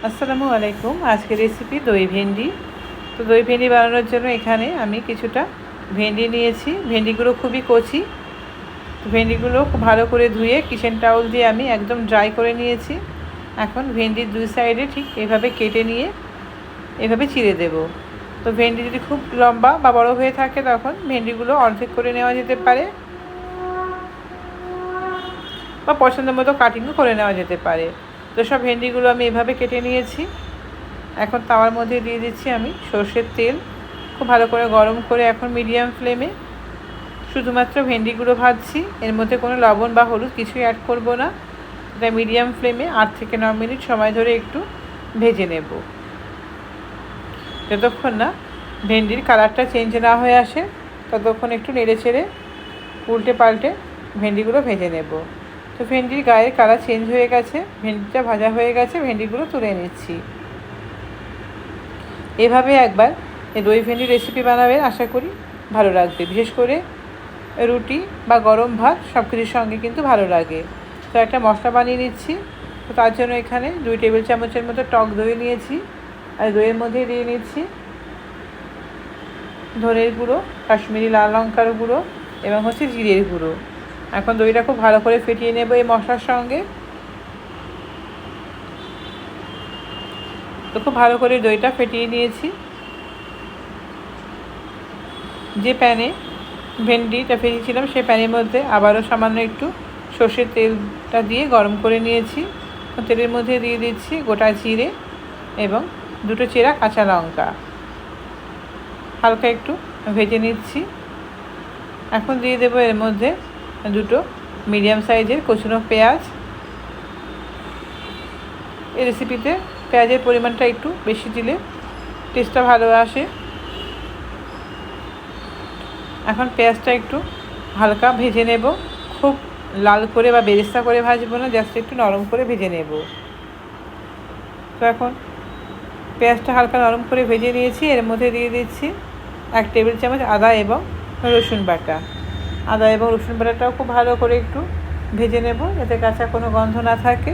আসসালামু আলাইকুম। আজকের রেসিপি দই ভেন্ডি। তো দই ভেন্ডি বানানোর জন্য এখানে আমি কিছুটা ভেন্ডি নিয়েছি। ভেন্ডিগুলো খুবই কচি। ভেন্ডিগুলো খুব ভালো করে ধুয়ে কিচেন টাওয়াল দিয়ে আমি একদম ড্রাই করে নিয়েছি। এখন ভেন্ডির দুই সাইডে ঠিক এভাবে কেটে নিয়ে এভাবে চিড়ে দেব। তো ভেন্ডি যদি খুব লম্বা বা বড় হয়ে থাকে তখন ভেন্ডিগুলো অর্ধেক করে নেওয়া যেতে পারে বা পছন্দ মতো কাটিংও করে নেওয়া যেতে পারে। তো সব ভেন্ডিগুলো আমি এভাবে কেটে নিয়েছি। এখন তাওয়ার মধ্যে দিয়ে দিচ্ছি আমি সর্ষের তেল। খুব ভালো করে গরম করে এখন মিডিয়াম ফ্লেমে শুধুমাত্র ভেন্ডিগুলো ভাজছি। এর মধ্যে কোনো লবণ বা হলুদ কিছুই অ্যাড করব না। এটা মিডিয়াম ফ্লেমে 8 থেকে 9 মিনিট সময় ধরে একটু ভেজে নেব, যতক্ষণ না ভেন্ডির কালারটা চেঞ্জ না হয়ে আসে ততক্ষণ একটু নেড়ে চেড়ে উল্টে পাল্টে ভেন্ডিগুলো ভেজে নেব। তো ভেন্ডির গায়ের কালার চেঞ্জ হয়ে গেছে, ভেন্ডিটা ভাজা হয়ে গেছে, ভেন্ডিগুলো তুলে নিচ্ছি। এভাবে একবার এই দই ভেন্ডি রেসিপি বানাবেন, আশা করি ভালো লাগবে। বিশেষ করে রুটি বা গরম ভাত সব কিছুর সঙ্গে কিন্তু ভালো লাগে। তো একটা মশলা বানিয়ে নিচ্ছি। তো তার জন্য এখানে 2 টেবিল চামচের মতো টক দই নিয়েছি। আর দইয়ের মধ্যে দিয়ে নিচ্ছি ধনের গুঁড়ো, কাশ্মীরি লাল লঙ্কার গুঁড়ো এবং জিরের গুঁড়ো। এখন দইটা খুব ভালো করে ফেটিয়ে নেব এই মশলার সঙ্গে। তো খুব ভালো করে দইটা ফেটিয়ে নিয়েছি। যে প্যানে ভেন্ডিটা ভেজেছিলাম সেই প্যানের মধ্যে আবারও সামান্য একটু সর্ষের তেলটা দিয়ে গরম করে নিয়েছি। তেলের মধ্যে দিয়ে দিচ্ছি গোটা জিরে এবং 2টো চেরা কাঁচা লঙ্কা। হালকা একটু ভেজে নিচ্ছি। এখন দিয়ে দেবো এর মধ্যে 2টো মিডিয়াম সাইজের কুচনো পেঁয়াজ। এই রেসিপিতে পেঁয়াজের পরিমাণটা একটু বেশি দিলে টেস্টটা ভালো আসে। এখন পেঁয়াজটা একটু হালকা ভেজে নেব, খুব লাল করে বা বেরেস্তা করে ভাজবো না, জাস্ট একটু নরম করে ভেজে নেব। তো এখন পেঁয়াজটা হালকা নরম করে ভেজে নিয়েছি। এর মধ্যে দিয়ে দিচ্ছি 1 টেবিল চামচ আদা এবং রসুন বাটা। আদা এবং রসুন বাটাটাও খুব ভালো করে একটু ভেজে নেব, যাতে কাঁচা কোনো গন্ধ না থাকে।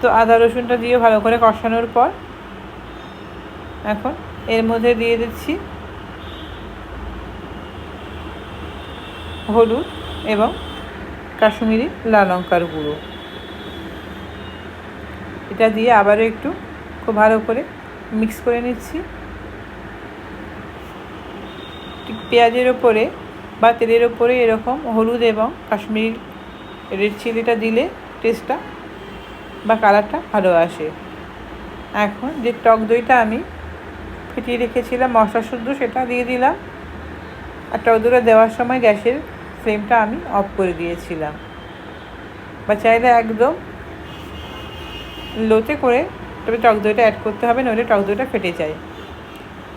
তো আদা রসুনটা দিয়ে ভালো করে কষানোর পর এখন এর মধ্যে দিয়ে দিচ্ছি হলুদ এবং কাশ্মীরি লাল লঙ্কার গুঁড়ো। এটা দিয়ে আবারও একটু খুব ভালো করে মিক্স করে নিচ্ছি। ঠিক পেঁয়াজের ওপরে বা তেলের ওপরে এরকম হলুদ এবং কাশ্মীরি রেড চিলিটা দিলে টেস্টটা বা কালারটা ভালো আসে। এখন যে টক দইটা আমি ফেটিয়ে রেখেছিলাম মশলা শুদ্ধ, সেটা দিয়ে দিলাম। আর টক দইটা দেওয়ার সময় গ্যাসের ফ্লেমটা আমি অফ করে দিয়েছিলাম, বা চাইলে একদম লোতে করে তবে টক দইটা অ্যাড করতে হবে, নইলে টক দইটা ফেটে যায়।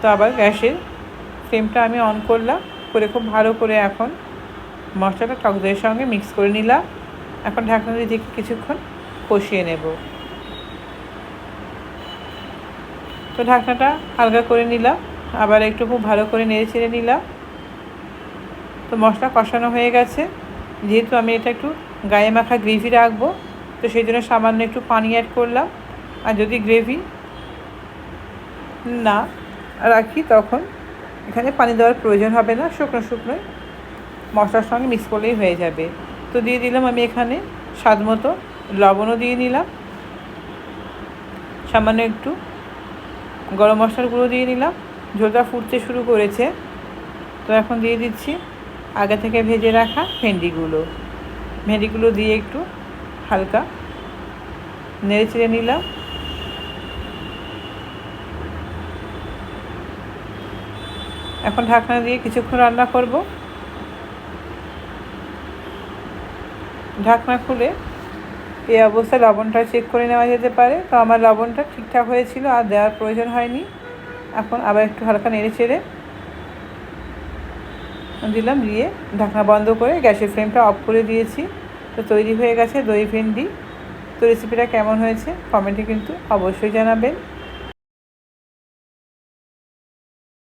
তো আবার গ্যাসের ফ্লেমটা আমি অন করলাম, করে খুব ভালো করে এখন মশলাটা টক দইয়ের সঙ্গে মিক্স করে নিলাম। এখন ঢাকনা দিয়ে কিছুক্ষণ কষিয়ে নেব। তো ঢাকনাটা হালকা করে নিলাম, আবার একটু খুব ভালো করে নেড়ে চেড়ে নিলাম। তো মশলা কষানো হয়ে গেছে। যেহেতু আমি এটা একটু গায়ে মাখা গ্রেভি রাখবো, তো সেই জন্য সামান্য একটু পানি অ্যাড করলাম। আর যদি গ্রেভি না রাখি তখন এখানে পানি দেওয়ার প্রয়োজন হবে না, শুকনো শুকনোই মশলার সঙ্গে মিক্স করলেই হয়ে যাবে। তো দিয়ে দিলাম আমি এখানে স্বাদ মতো লবণও দিয়ে নিলাম, সামান্য একটু গরম মশলার গুঁড়ো দিয়ে নিলাম। ঝোলটা ফুটতে শুরু করেছে, তো এখন দিয়ে দিচ্ছি আগে থেকে ভেজে রাখা ভেন্ডিগুলো দিয়ে একটু হালকা নেড়ে চেড়ে নিলাম। এখন ঢাকনা দিয়ে কিছুক্ষণ রান্না করব। ঢাকনা খুলে এই অবস্থায় লবণটা চেক করে নেওয়া যেতে পারে। তো আমার লবণটা ঠিকঠাক হয়েছিল, আর দেওয়ার প্রয়োজন হয়নি। এখন আবার একটু হালকা নেড়ে চেড়ে দিলাম, দিয়ে ঢাকনা বন্ধ করে গ্যাসের ফ্লেমটা অফ করে দিয়েছি। তো তৈরি হয়ে গেছে দই ভেন্ডি। তো রেসিপিটা কেমন হয়েছে কমেন্টে কিন্তু অবশ্যই জানাবেন।